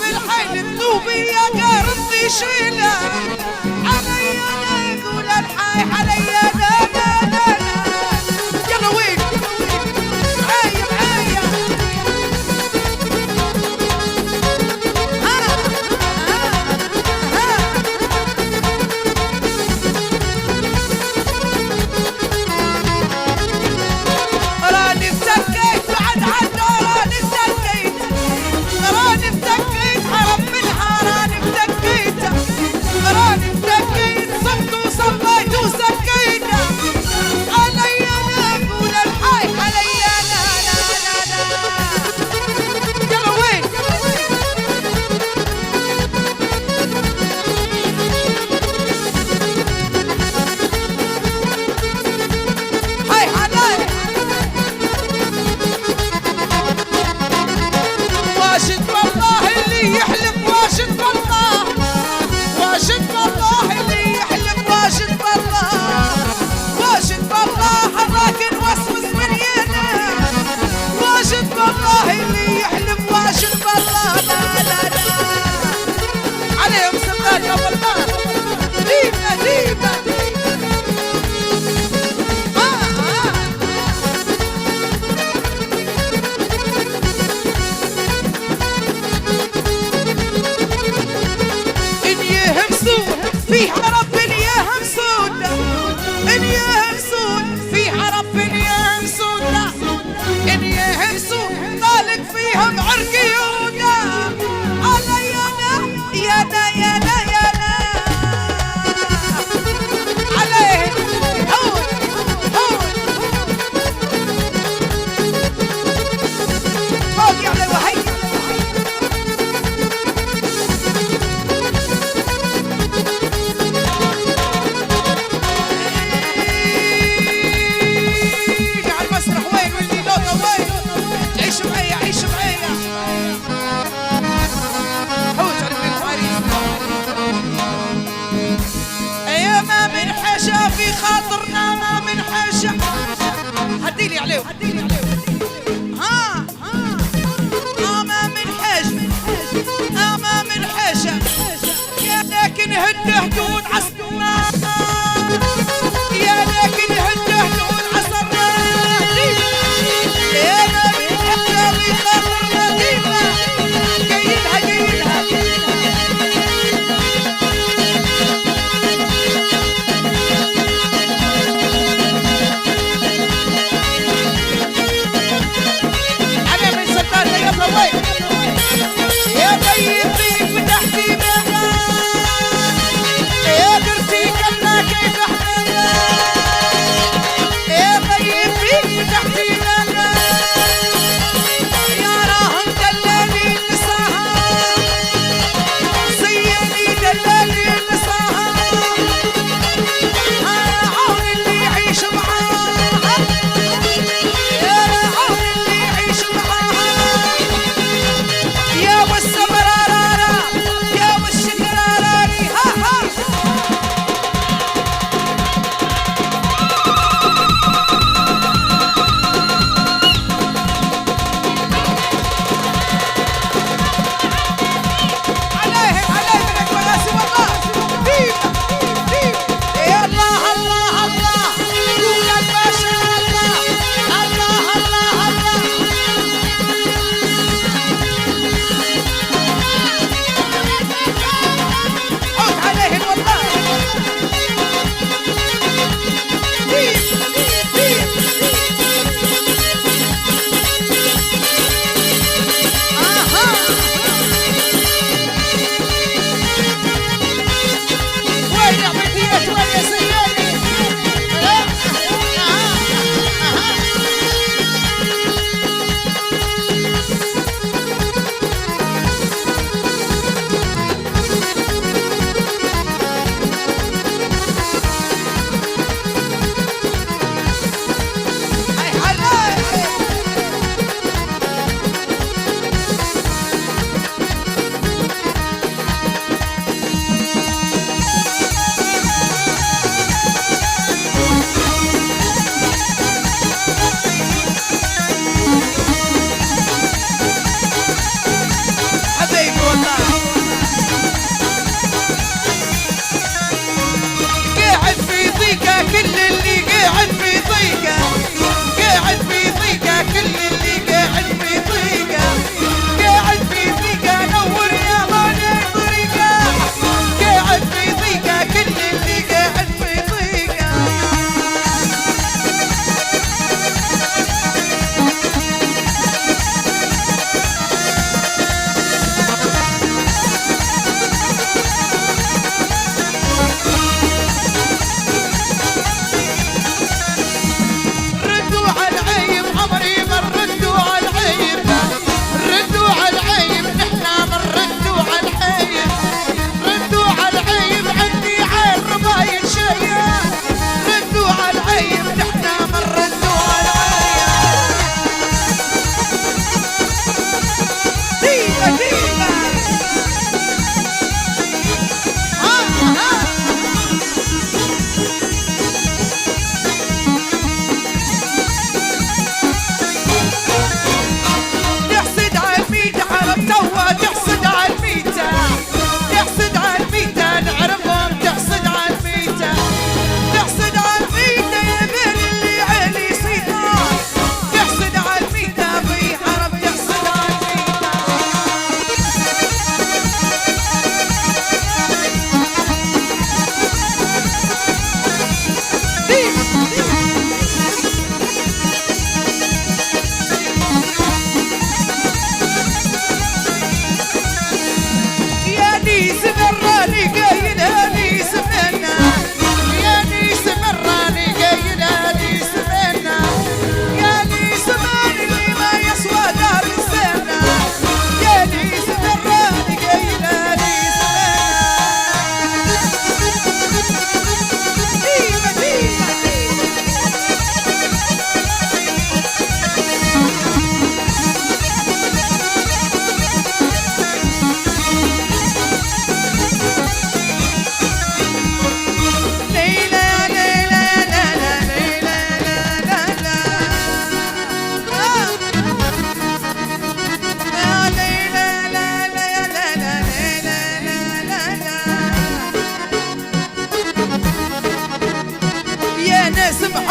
بالحيل الذوبي يا قارب يشيله علي انا يقول الحي علي لا لا لا لا. يلا وين معايا معايا راني افتكيت بعد عنا راني افتكيت راني افتكيت حرم منها راني افتكيت راني افتكيت صمت وصليت وسكيت علي انا اقول الحي علي انا لا لا لا. يلا وين هاي علي واشد والله اللي يحلف واشد والله واشد والله اللي يحلف واشد والله واشد والله الراكن وسوس من ينا واشد والله اللي يحلف واشد والله لا لا لا. عليهم سلطان يا والله ديما ديما فيها رب يا مسود ان يا مسود فيها رب يا مسود ان يا مسود طالق فيهم عرقيونا علي انا يا لا يا لا يا لا عليه هون هون فوق علي وهي في خاطرنا ما من حاجة هديلي عليه ها ما من حاجة ما من حاجة يا لكن هده دون عصرنا يا لكن هده دون عصرنا يا ما من حاجة في خاطرنا ديما جايلها جايلها يا طيب طيب فتحتي بها يا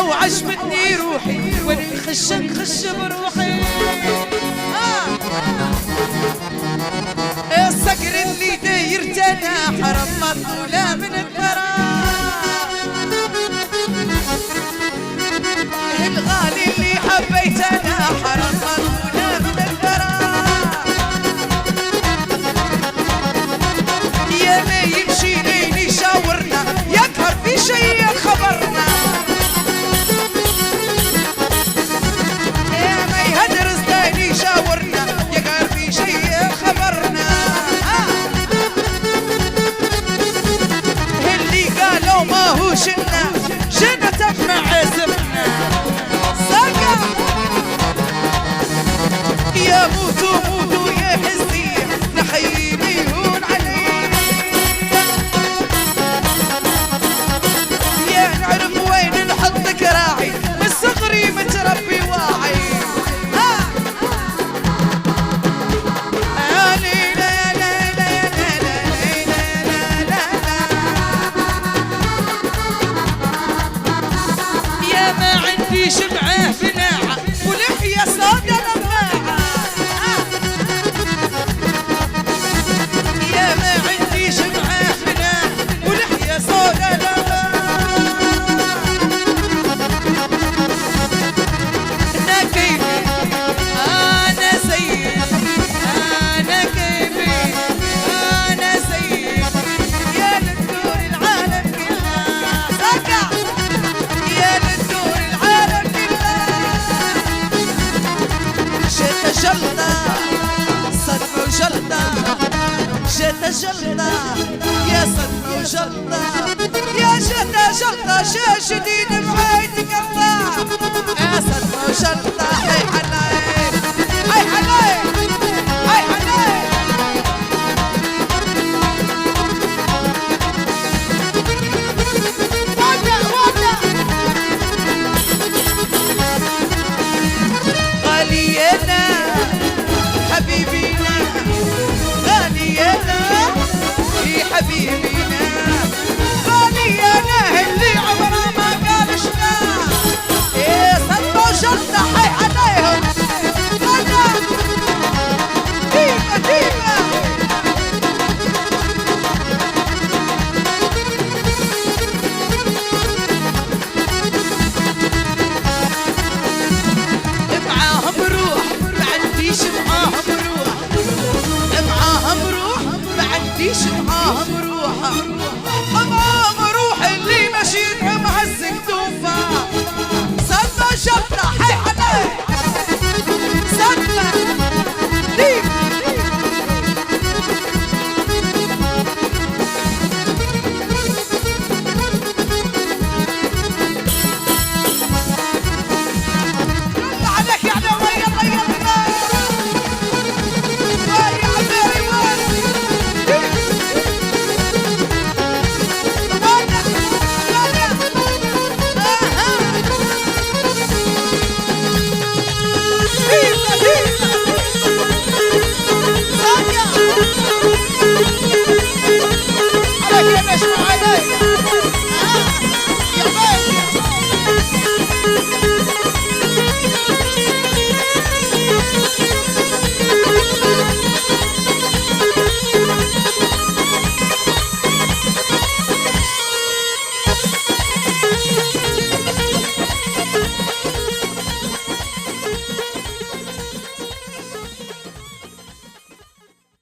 الفرحة وعجبتني روحي وين نخش نخش بروحي. الصقر اللي داير جناح رمى طولة من الثرى، الغالي اللي حبيت انا حرم طولة من الثرى. يا ما يمشي لين يشاورنا يقهر في شي خبرنا، يا ما يهدرس لين يشاورنا يقهر في شي خبرنا. اللي قالوا ما هو شنا شنا تجمع زمنا ساقا. يا موتو موتو يا حزي نحييني هون علي، يا نعرف وين نحط كراعي من صغري متربي واعي. يا ما عندي شمعة فناعة ولحية سودة لماعة، يا ما عندي شمعة فناعة ولحية سودة لماعة. أنا كيفي أنا سيد، أنا كيفي أنا سيد، يا للدور العالم كلها ساقع، يا للدور العالم كلها. شتا جلطة صدمة وجلطة، شتا جلطة يا صدمة وجلطة، يا شتا جلطة شاشدين بعيد قطع، يا صدمة وجلطة